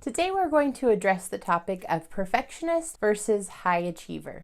Today we're going to address the topic of perfectionist versus high achiever.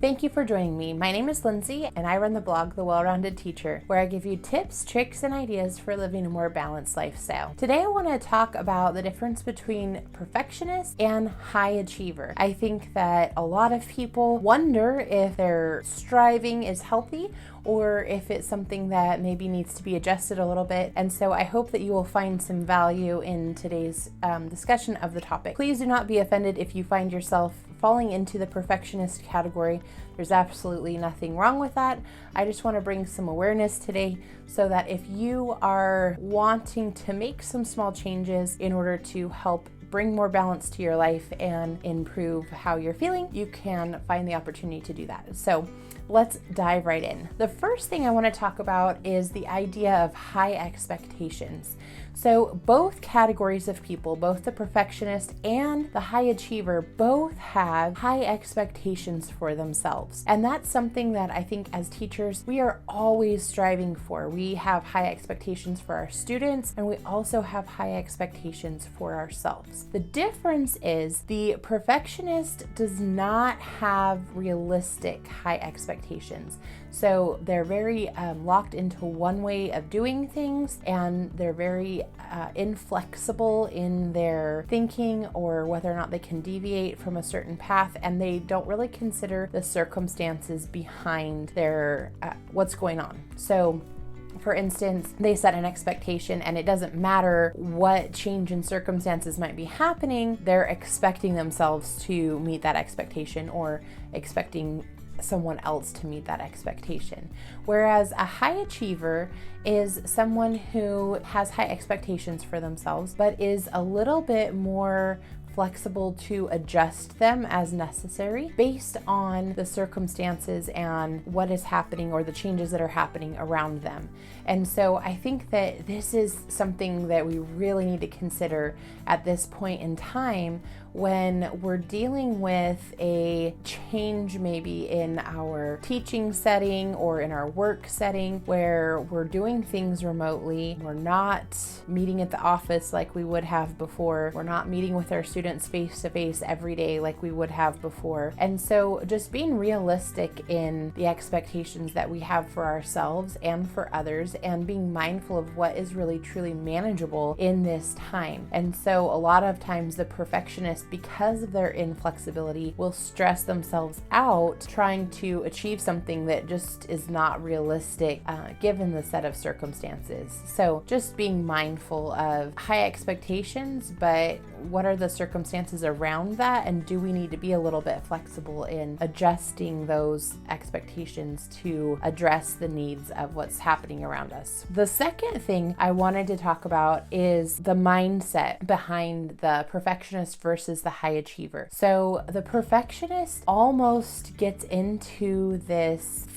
Thank you for joining me. My name is Lindsay, and I run the blog, The Well-Rounded Teacher, where I give you tips, tricks, and ideas for living a more balanced lifestyle. Today I want to talk about the difference between perfectionist and high achiever. I think that a lot of people wonder if their striving is healthy or if it's something that maybe needs to be adjusted a little bit. And so I hope that you will find some value in today's discussion of the topic. Please do not be offended if you find yourself falling into the perfectionist category. There's absolutely nothing wrong with that. I just want to bring some awareness today so that if you are wanting to make some small changes in order to help bring more balance to your life and improve how you're feeling, you can find the opportunity to do that. So let's dive right in. The first thing I want to talk about is the idea of high expectations. So both categories of people, both the perfectionist and the high achiever, both have high expectations for themselves. And that's something that I think as teachers, we are always striving for. We have high expectations for our students, and we also have high expectations for ourselves. The difference is the perfectionist does not have realistic high expectations. So they're very locked into one way of doing things, and they're very inflexible in their thinking or whether or not they can deviate from a certain path, and they don't really consider the circumstances behind their what's going on. So for instance, they set an expectation and it doesn't matter what change in circumstances might be happening, they're expecting themselves to meet that expectation or expecting someone else to meet that expectation. Whereas a high achiever is someone who has high expectations for themselves, but is a little bit more flexible to adjust them as necessary based on the circumstances and what is happening or the changes that are happening around them. And so I think that this is something that we really need to consider at this point in time when we're dealing with a change maybe in our teaching setting or in our work setting where we're doing things remotely. We're not meeting at the office like we would have before. We're not meeting with our students face to face every day like we would have before. And so just being realistic in the expectations that we have for ourselves and for others, and being mindful of what is really truly manageable in this time. And so a lot of times the perfectionists, because of their inflexibility, will stress themselves out trying to achieve something that just is not realistic given the set of circumstances. So just being mindful of high expectations, but what are the circumstances around that, and do we need to be a little bit flexible in adjusting those expectations to address the needs of what's happening around us? The second thing I wanted to talk about is the mindset behind the perfectionist versus the high achiever. So the perfectionist almost gets into this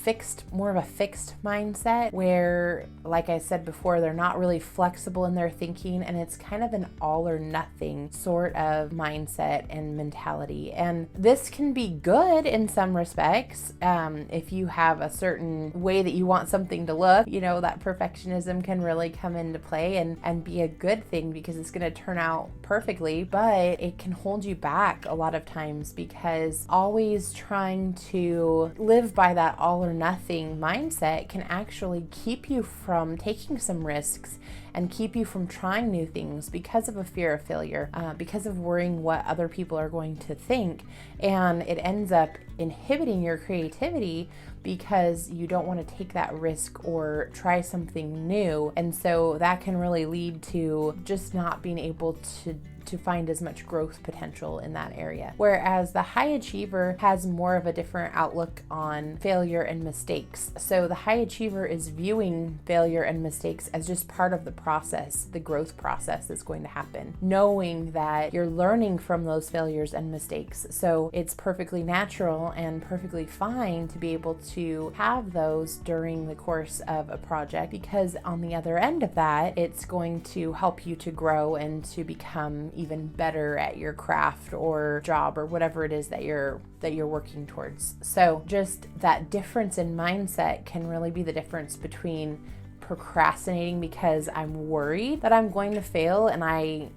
more of a fixed mindset where, like I said before, they're not really flexible in their thinking, and it's kind of an all or nothing sort of mindset and mentality. And this can be good in some respects. If you have a certain way that you want something to look, that perfectionism can really come into play and be a good thing because it's going to turn out perfectly, but it can hold you back a lot of times because always trying to live by that all or nothing mindset can actually keep you from taking some risks and keep you from trying new things because of a fear of failure, because of worrying what other people are going to think. And it ends up inhibiting your creativity because you don't want to take that risk or try something new. And so that can really lead to just not being able to find as much growth potential in that area. Whereas the high achiever has more of a different outlook on failure and mistakes. So the high achiever is viewing failure and mistakes as just part of the process, the growth process that's going to happen, knowing that you're learning from those failures and mistakes. So it's perfectly natural and perfectly fine to be able to have those during the course of a project, because on the other end of that, it's going to help you to grow and to become even better at your craft or job or whatever it is that you're working towards. So just that difference in mindset can really be the difference between procrastinating because I'm worried that I'm going to fail and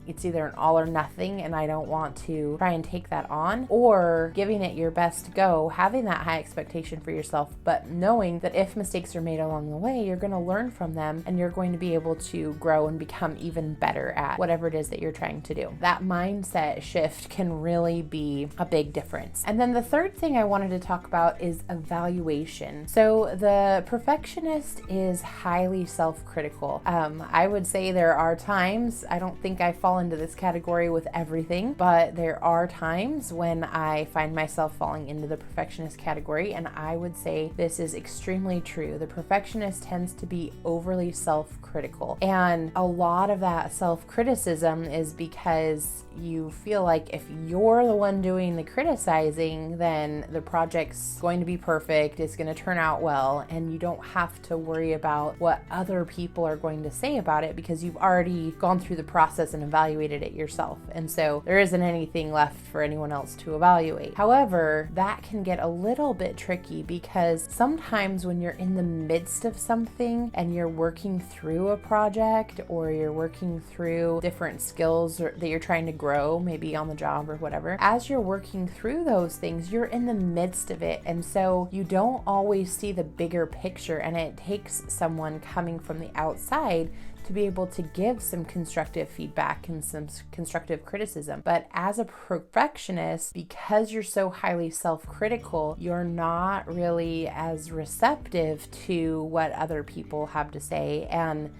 it's either an all or nothing and I don't want to try and take that on, or giving it your best go, having that high expectation for yourself, but knowing that if mistakes are made along the way, you're going to learn from them and you're going to be able to grow and become even better at whatever it is that you're trying to do. That mindset shift can really be a big difference. And then the third thing I wanted to talk about is evaluation. So the perfectionist is highly self-critical. I would say there are times, I don't think I fall into this category with everything, but there are times when I find myself falling into the perfectionist category, and I would say this is extremely true. The perfectionist tends to be overly self-critical, and a lot of that self-criticism is because you feel like if you're the one doing the criticizing, then the project's going to be perfect, it's going to turn out well, and you don't have to worry about what other people are going to say about it because you've already gone through the process and evaluated it yourself. And so there isn't anything left for anyone else to evaluate. However, that can get a little bit tricky because sometimes when you're in the midst of something and you're working through a project or you're working through different skills that you're trying to grow, maybe on the job or whatever, as you're working through those things, you're in the midst of it. And so you don't always see the bigger picture, and it takes someone coming from the outside to be able to give some constructive feedback and some constructive criticism. But as a perfectionist, because you're so highly self-critical, you're not really as receptive to what other people have to say, and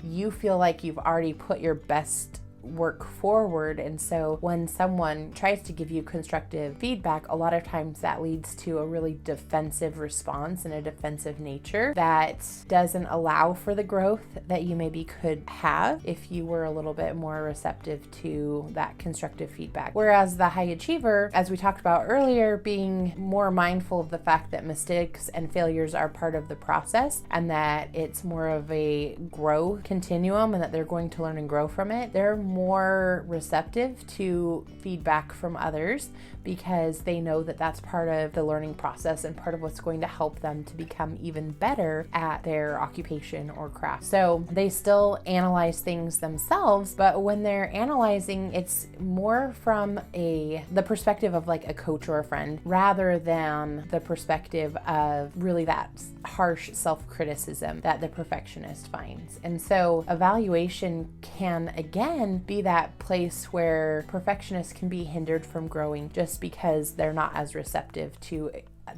you feel like you've already put your best work forward. And so when someone tries to give you constructive feedback, a lot of times that leads to a really defensive response and a defensive nature that doesn't allow for the growth that you maybe could have if you were a little bit more receptive to that constructive feedback. Whereas the high achiever, as we talked about earlier, being more mindful of the fact that mistakes and failures are part of the process and that it's more of a growth continuum and that they're going to learn and grow from it, they're more receptive to feedback from others because they know that that's part of the learning process and part of what's going to help them to become even better at their occupation or craft. So they still analyze things themselves, but when they're analyzing, it's more from the perspective of like a coach or a friend rather than the perspective of really that harsh self-criticism that the perfectionist finds. And so evaluation can again be that place where perfectionists can be hindered from growing just because they're not as receptive to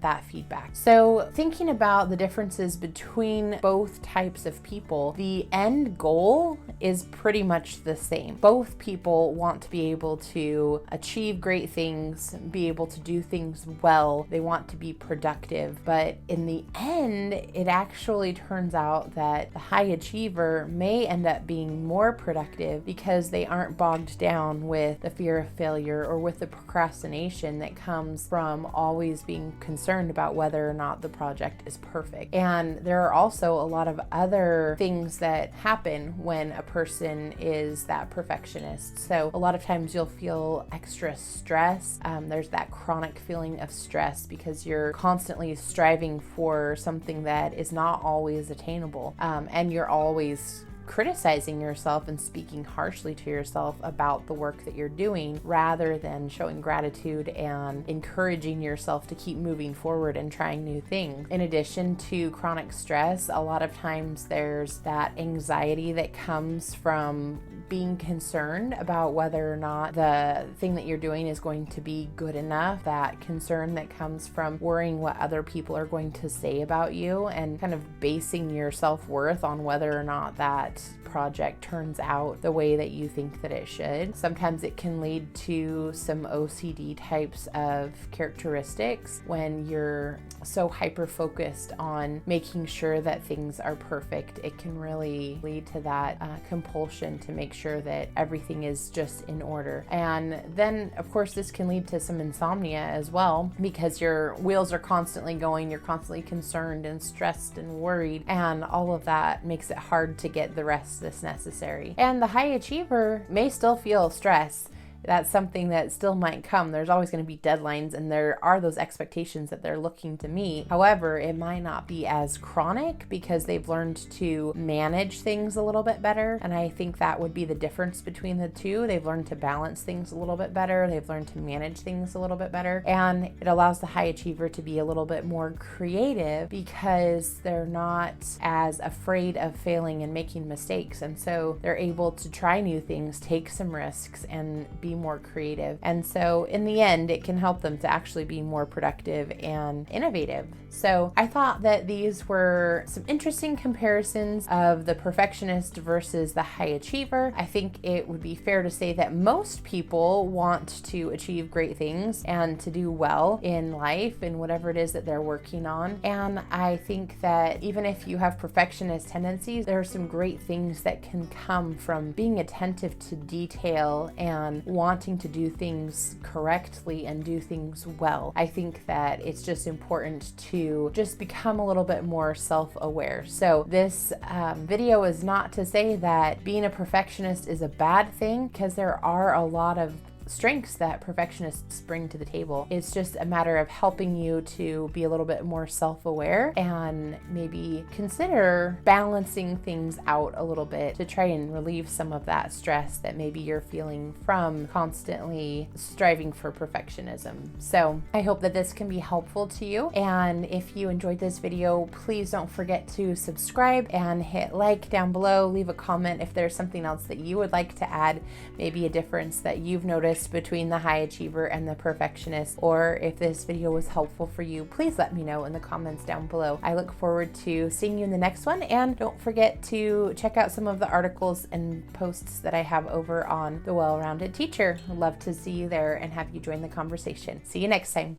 that feedback. So thinking about the differences between both types of people, the end goal is pretty much the same. Both people want to be able to achieve great things, be able to do things well. They want to be productive, but in the end, it actually turns out that the high achiever may end up being more productive because they aren't bogged down with the fear of failure or with the procrastination that comes from always being concerned about whether or not the project is perfect. And there are also a lot of other things that happen when a person is that perfectionist. So a lot of times you'll feel extra stress. There's that chronic feeling of stress because you're constantly striving for something that is not always attainable. And you're always criticizing yourself and speaking harshly to yourself about the work that you're doing rather than showing gratitude and encouraging yourself to keep moving forward and trying new things. In addition to chronic stress, a lot of times there's that anxiety that comes from being concerned about whether or not the thing that you're doing is going to be good enough, that concern that comes from worrying what other people are going to say about you and kind of basing your self-worth on whether or not that project turns out the way that you think that it should. Sometimes it can lead to some OCD types of characteristics when you're so hyper-focused on making sure that things are perfect. It can really lead to that compulsion to make sure that everything is just in order. And then, of course, this can lead to some insomnia as well because your wheels are constantly going, you're constantly concerned and stressed and worried, and all of that makes it hard to get the rest that's necessary. And the high achiever may still feel stress that's something that still might come. There's always going to be deadlines, and there are those expectations that they're looking to meet. However, it might not be as chronic because they've learned to manage things a little bit better. And I think that would be the difference between the two. They've learned to balance things a little bit better. They've learned to manage things a little bit better. And it allows the high achiever to be a little bit more creative because they're not as afraid of failing and making mistakes. And so they're able to try new things, take some risks, and be more creative. And so in the end, it can help them to actually be more productive and innovative. So I thought that these were some interesting comparisons of the perfectionist versus the high achiever. I think it would be fair to say that most people want to achieve great things and to do well in life and whatever it is that they're working on. And I think that even if you have perfectionist tendencies, there are some great things that can come from being attentive to detail and wanting to do things correctly and do things well. I think that it's just important to just become a little bit more self-aware. So this video is not to say that being a perfectionist is a bad thing, because there are a lot of strengths that perfectionists bring to the table. It's just a matter of helping you to be a little bit more self-aware and maybe consider balancing things out a little bit to try and relieve some of that stress that maybe you're feeling from constantly striving for perfectionism. So I hope that this can be helpful to you. And if you enjoyed this video, please don't forget to subscribe and hit like down below. Leave a comment if there's something else that you would like to add, maybe a difference that you've noticed between the high achiever and the perfectionist, or if this video was helpful for you, please let me know in the comments down below. I look forward to seeing you in the next one, and don't forget to check out some of the articles and posts that I have over on The Well-Rounded Teacher. I'd love to see you there and have you join the conversation. See you next time.